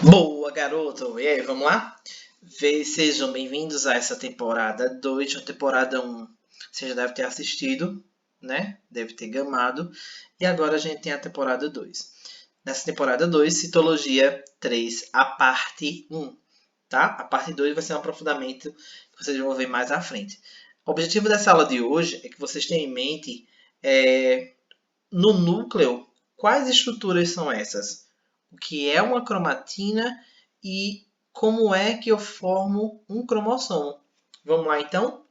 Boa, garoto! E aí, vamos lá? Sejam bem-vindos a essa temporada 2, a temporada 1. Você já deve ter assistido, né? Deve ter gamado. E agora a gente tem a temporada 2. Nessa temporada 2, Citologia 3, a parte 1. Tá? A parte 2 vai ser um aprofundamento que vocês vão ver mais à frente. O objetivo dessa aula de hoje é que vocês tenham em mente, no núcleo, quais estruturas são essas? O que é uma cromatina e como é que eu formo um cromossomo. Vamos lá então?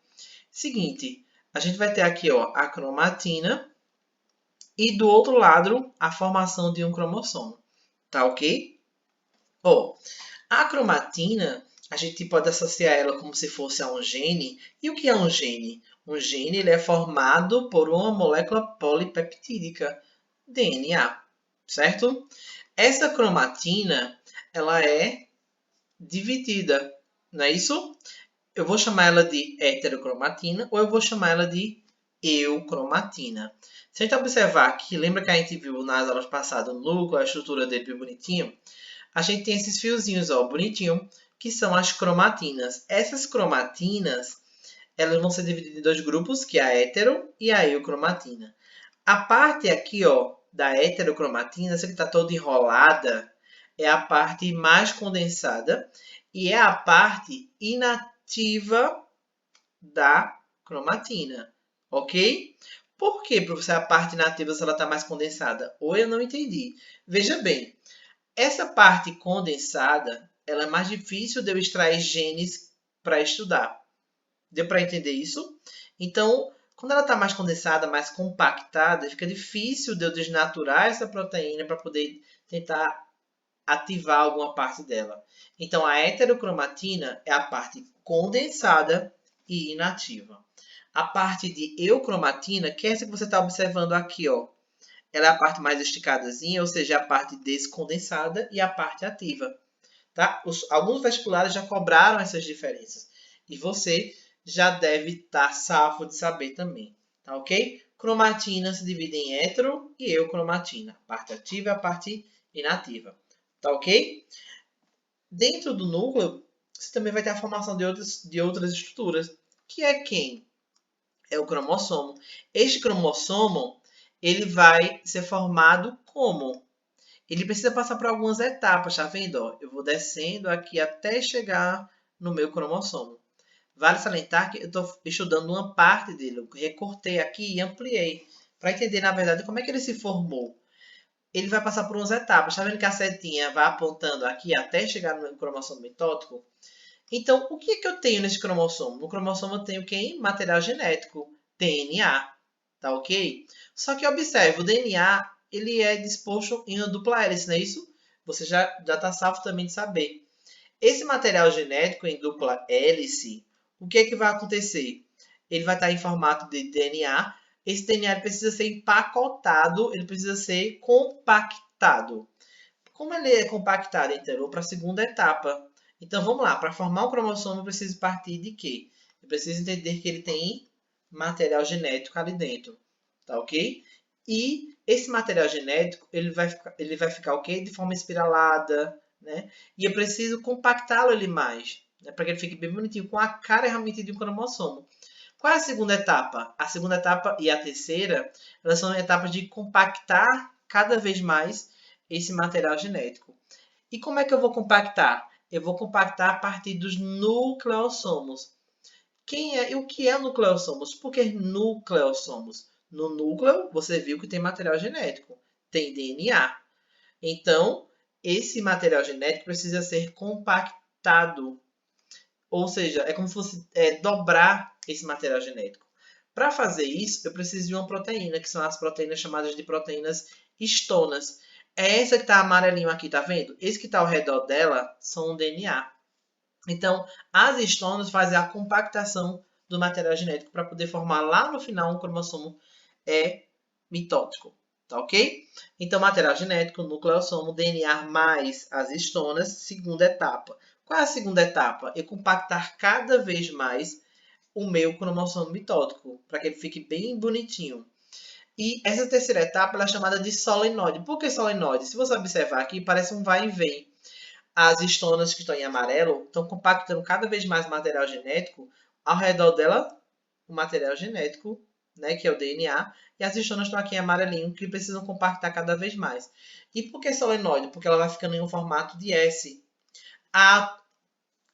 Seguinte, a gente vai ter aqui ó, a cromatina e do outro lado a formação de um cromossomo. Tá ok? Ó, a cromatina, a gente pode associar ela como se fosse a um gene. E o que é um gene? Um gene ele é formado por uma molécula polipeptídica, DNA, certo? Essa cromatina, ela é dividida, não é isso? Eu vou chamar ela de heterocromatina ou eu vou chamar ela de eucromatina. Se a gente observar aqui, lembra que a gente viu nas aulas passadas o núcleo, a estrutura dele bem bonitinho? A gente tem esses fiozinhos, ó, bonitinho, que são as cromatinas. Essas cromatinas, elas vão ser divididas em dois grupos, que é a hetero e a eucromatina. A parte aqui, ó, da heterocromatina, essa que está toda enrolada, é a parte mais condensada e é a parte inativa da cromatina, ok? Por que, professor, a parte inativa se ela está mais condensada? Ou eu não entendi. Veja bem, essa parte condensada, ela é mais difícil de eu extrair genes para estudar. Deu para entender isso? Então, quando ela está mais condensada, mais compactada, fica difícil de eu desnaturar essa proteína para poder tentar ativar alguma parte dela. Então, a heterocromatina é a parte condensada e inativa. A parte de eucromatina, que é essa que você está observando aqui, ó, ela é a parte mais esticadazinha, ou seja, a parte descondensada e a parte ativa. Tá? Alguns vestibulares já cobraram essas diferenças. E você já deve estar safo de saber também. Tá ok? Cromatina se divide em hetero e eucromatina. A parte ativa e a parte inativa. Tá ok? Dentro do núcleo, você também vai ter a formação de outras estruturas. Que é quem? É o cromossomo. Este cromossomo, ele vai ser formado como? Ele precisa passar por algumas etapas, tá vendo? Ó, eu vou descendo aqui até chegar no meu cromossomo. Vale salientar que eu estou estudando uma parte dele. Eu recortei aqui e ampliei para entender, na verdade, como é que ele se formou. Ele vai passar por umas etapas. Tá vendo que a setinha vai apontando aqui até chegar no cromossomo mitótico? Então, o que é que eu tenho nesse cromossomo? No cromossomo eu tenho quem? Material genético, DNA, tá ok? Só que observe, o DNA ele é disposto em uma dupla hélice, não é isso? Você já está salvo também de saber. Esse material genético em dupla hélice, o que é que vai acontecer? Ele vai estar em formato de DNA. Esse DNA precisa ser empacotado, ele precisa ser compactado. Como ele é compactado, então, eu vou para a segunda etapa. Então, vamos lá. Para formar um cromossomo, eu preciso partir de quê? Eu preciso entender que ele tem material genético ali dentro. Tá ok? E esse material genético, ele vai ficar o quê? De forma espiralada, né? E eu preciso compactá-lo ele mais, né? Para que ele fique bem bonitinho, com a cara realmente de um cromossomo. Qual é a segunda etapa? A segunda etapa e a terceira, elas são etapas de compactar cada vez mais esse material genético. E como é que eu vou compactar? Eu vou compactar a partir dos nucleossomos. Quem é e o que é nucleossomos? Por que nucleossomos? No núcleo, você viu que tem material genético, tem DNA. Então, esse material genético precisa ser compactado. Ou seja, é como se fosse dobrar esse material genético. Para fazer isso, eu preciso de uma proteína, que são as proteínas chamadas de proteínas histonas. É essa que está amarelinho aqui, tá vendo? Esse que está ao redor dela são o DNA. Então, as histonas fazem a compactação do material genético para poder formar lá no final um cromossomo mitótico. Tá ok? Então, material genético, nucleossomo, DNA mais as histonas, segunda etapa. Qual é a segunda etapa? Eu compactar cada vez mais o meu cromossomo mitótico, para que ele fique bem bonitinho. E essa terceira etapa é chamada de solenoide. Por que solenoide? Se você observar aqui, parece um vai e vem. as histonas que estão em amarelo estão compactando cada vez mais material genético ao redor dela, o material genético, né, que é o DNA, e as histonas estão aqui em amarelinho, que precisam compactar cada vez mais. E por que solenoide? Porque ela vai ficando em um formato de S. A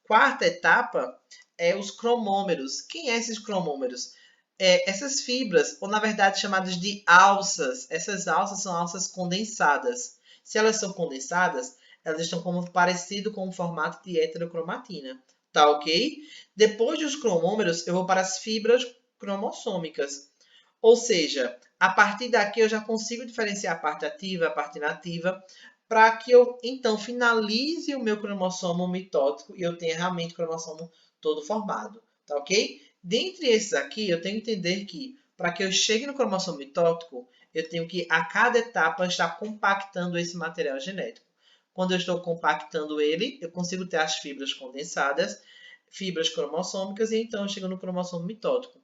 quarta etapa é os cromômeros. Quem é esses cromômeros? Essas fibras, ou na verdade chamadas de alças. Essas alças são alças condensadas. Se elas são condensadas, elas estão como parecido com o formato de heterocromatina. Tá ok? Depois dos cromômeros, eu vou para as fibras cromossômicas. Ou seja, a partir daqui eu já consigo diferenciar a parte ativa, a parte inativa, para que eu então finalize o meu cromossomo mitótico e eu tenha realmente o cromossomo todo formado. Tá ok? Dentre esses aqui, eu tenho que entender que para que eu chegue no cromossomo mitótico, eu tenho que a cada etapa estar compactando esse material genético. Quando eu estou compactando ele, eu consigo ter as fibras condensadas, fibras cromossômicas, e então eu chego no cromossomo mitótico.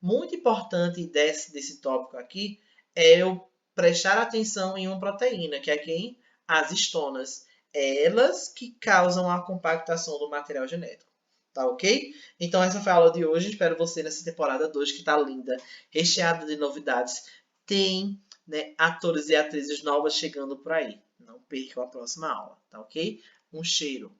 Muito importante desse tópico aqui é eu prestar atenção em uma proteína, que é quem? As histonas. Elas que causam a compactação do material genético. Tá ok? Então essa foi a aula de hoje. Espero você nessa temporada 2 que tá linda, recheada de novidades. Tem, né, atores e atrizes novas chegando por aí. Não percam a próxima aula, tá ok? Um cheiro.